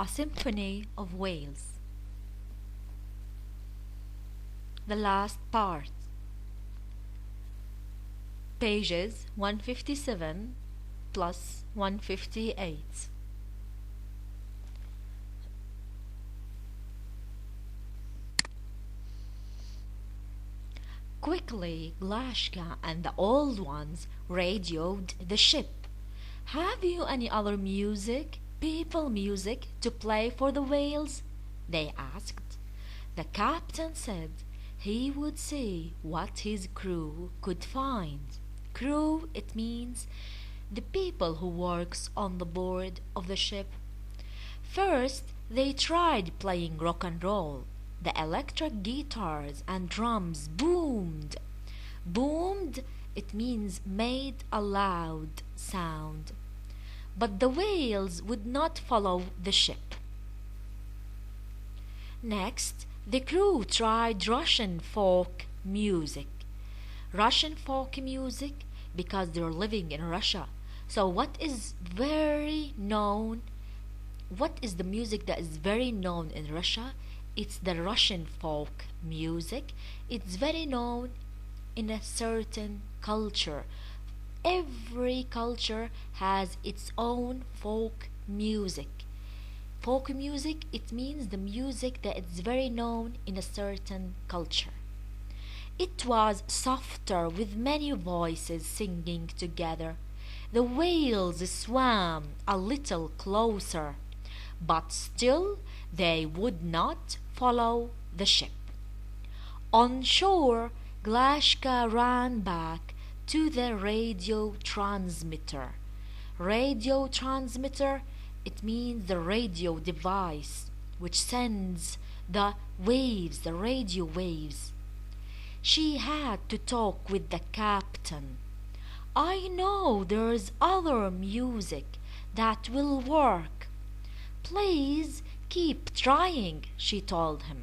A Symphony of Whales. The last part. Pages 157 plus 158. Quickly, Glashka and the old ones radioed the ship. "Have you any other music, people music, to play for the whales?" they asked. The captain said he would see what his crew could find. Crew, it means the people who works on the board of the ship. First, they tried playing rock and roll. The electric guitars and drums boomed. Boomed, it means made a loud sound. But the whales would not follow the ship. Next, the crew tried Russian folk music. Russian folk music because they're living in Russia. So what is the music that is very known in Russia? It's the Russian folk music. It's very known in a certain culture. Every culture has its own folk music. Folk music, it means the music that is very known in a certain culture. It was softer with many voices singing together. The whales swam a little closer, but still they would not follow the ship. On shore, Glashka ran back to the radio transmitter. Radio transmitter, it means the radio device which sends the waves, the radio waves. She had to talk with the captain. "I know there's other music that will work. Please keep trying," she told him.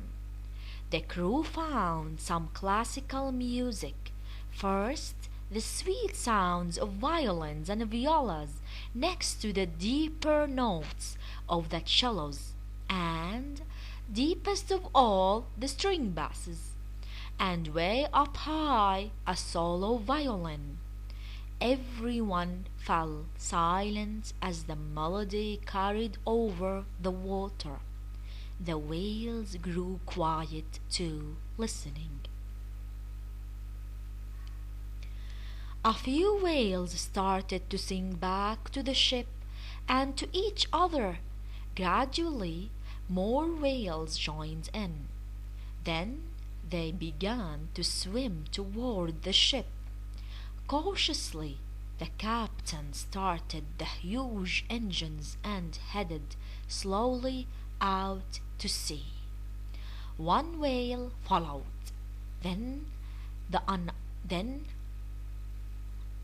The crew found some classical music. First, the sweet sounds of violins and violas next to the deeper notes of the cellos, and deepest of all, the string basses, and way up high, a solo violin. Everyone fell silent as the melody carried over the water. The whales grew quiet too, listening. A few whales started to sing back to the ship and to each other. Gradually, more whales joined in. Then they began to swim toward the ship. Cautiously, the captain started the huge engines and headed slowly out to sea. One whale followed, then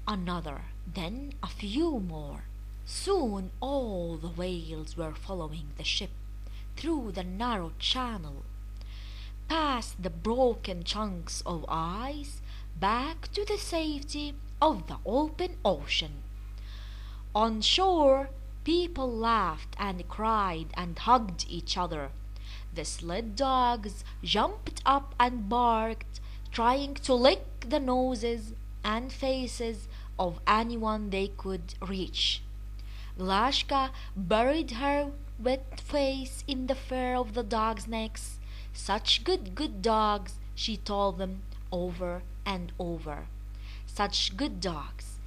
another, then a few more. Soon all the whales were following the ship through the narrow channel, past the broken chunks of ice, back to the safety of the open ocean. On shore, people laughed and cried and hugged each other. The sled dogs jumped up and barked, trying to lick the noses and faces of anyone they could reach. Glashka buried her wet face in the fur of the dogs' necks. "Such good dogs," she told them over and over. "Such good dogs.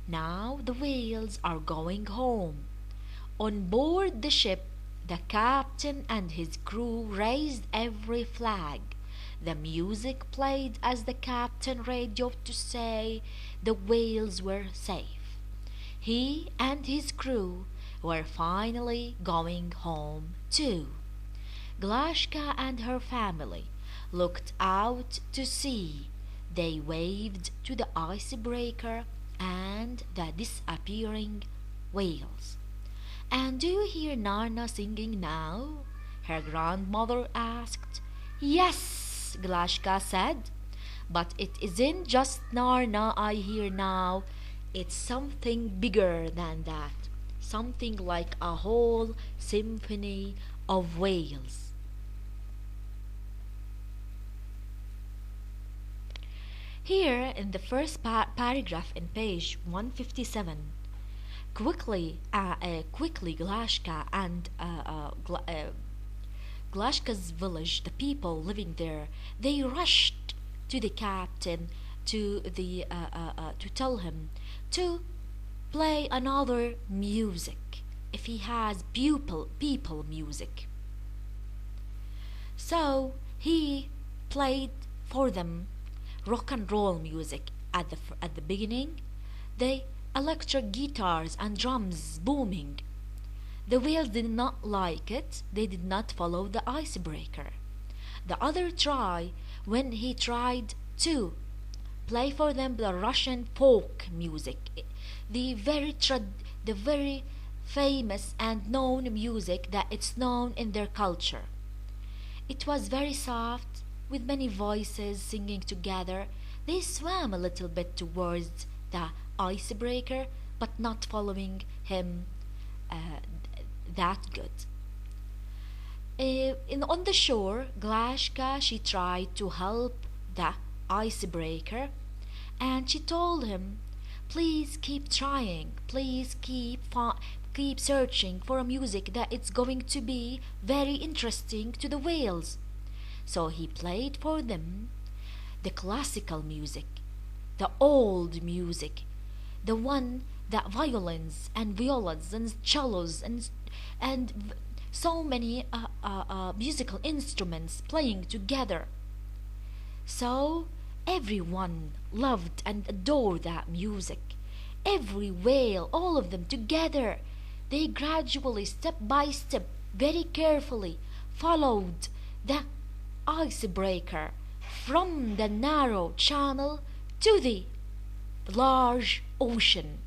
Now the whales are going home." On board the ship, the captain and his crew raised every flag. The music played as the captain radioed to say the whales were safe. He and his crew were finally going home too. Glashka and her family looked out to sea. They waved to the icebreaker and the disappearing whales. "And do you hear Narna singing now?" her grandmother asked. "Yes," Glashka said, "but it isn't just Narna I hear now. It's something bigger than that. something like a whole symphony of whales. Here in the first paragraph in page 157, quickly Glashka and Glashka's village, the people living there, they rushed to the captain to tell him to play another music if he has people music. So he played for them rock and roll music at the beginning. The electric guitars and drums booming. The whales did not like it. They did not follow the icebreaker. The other try when he tried to play for them the Russian folk music, the very famous and known music that it's known in their culture. It was very soft, with many voices singing together. They swam a little bit towards the icebreaker, but not following him that good. On the shore, Glashka, she tried to help the icebreaker, and she told him, please keep trying, please keep searching for a music that it's going to be very interesting to the whales. So he played for them the classical music, the old music, the one that violins and violas and cellos and so many musical instruments playing together. So everyone loved and adored that music. Every whale, all of them together, they gradually, step by step, very carefully followed the icebreaker from the narrow channel to the large ocean.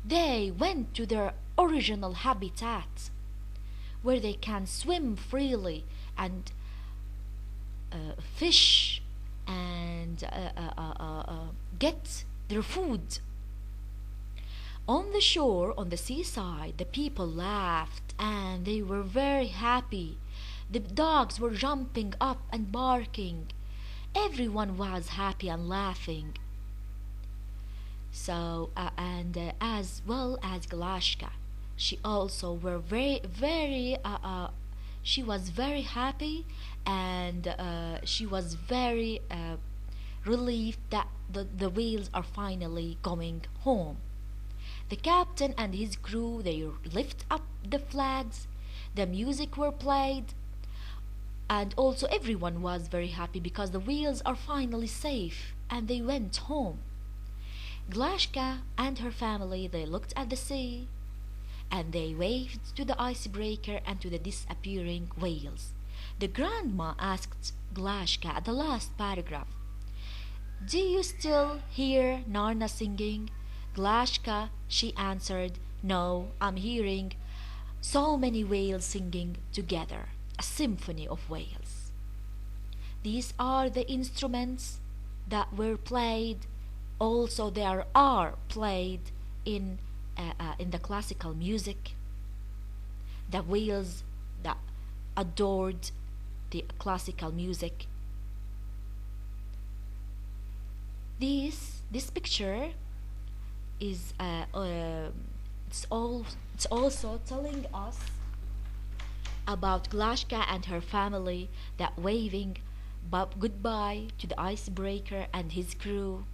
They went to their original habitat where they can swim freely and fish and get their food. On the shore, on the seaside, the people laughed and they were very happy. The dogs were jumping up and barking. Everyone was happy and laughing. So, as well as Glashka, she also were she was very happy, and she was very relieved that the whales are finally going home. The captain and his crew, they lift up the flags, the music were played, and also everyone was very happy because the whales are finally safe and they went home. Glashka and her family, they looked at the sea and they waved to the icebreaker and to the disappearing whales. The grandma asked Glashka at the last paragraph, "Do you still hear Narna singing?" Glashka, she answered, "No, I'm hearing so many whales singing together, a symphony of whales." These are the instruments that were played. Also, there are played in the classical music. The whales that adored the classical music. This picture is it's also telling us about Glashka and her family that waving goodbye to the icebreaker and his crew.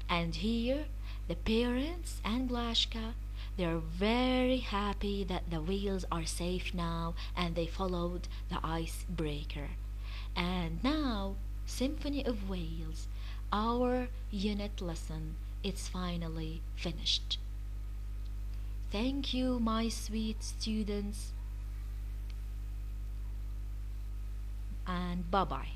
And here the parents and Glashka, they're very happy that the whales are safe now and they followed the icebreaker. And now, Symphony of Whales, our unit lesson, it's finally finished. Thank you, my sweet students, and bye-bye.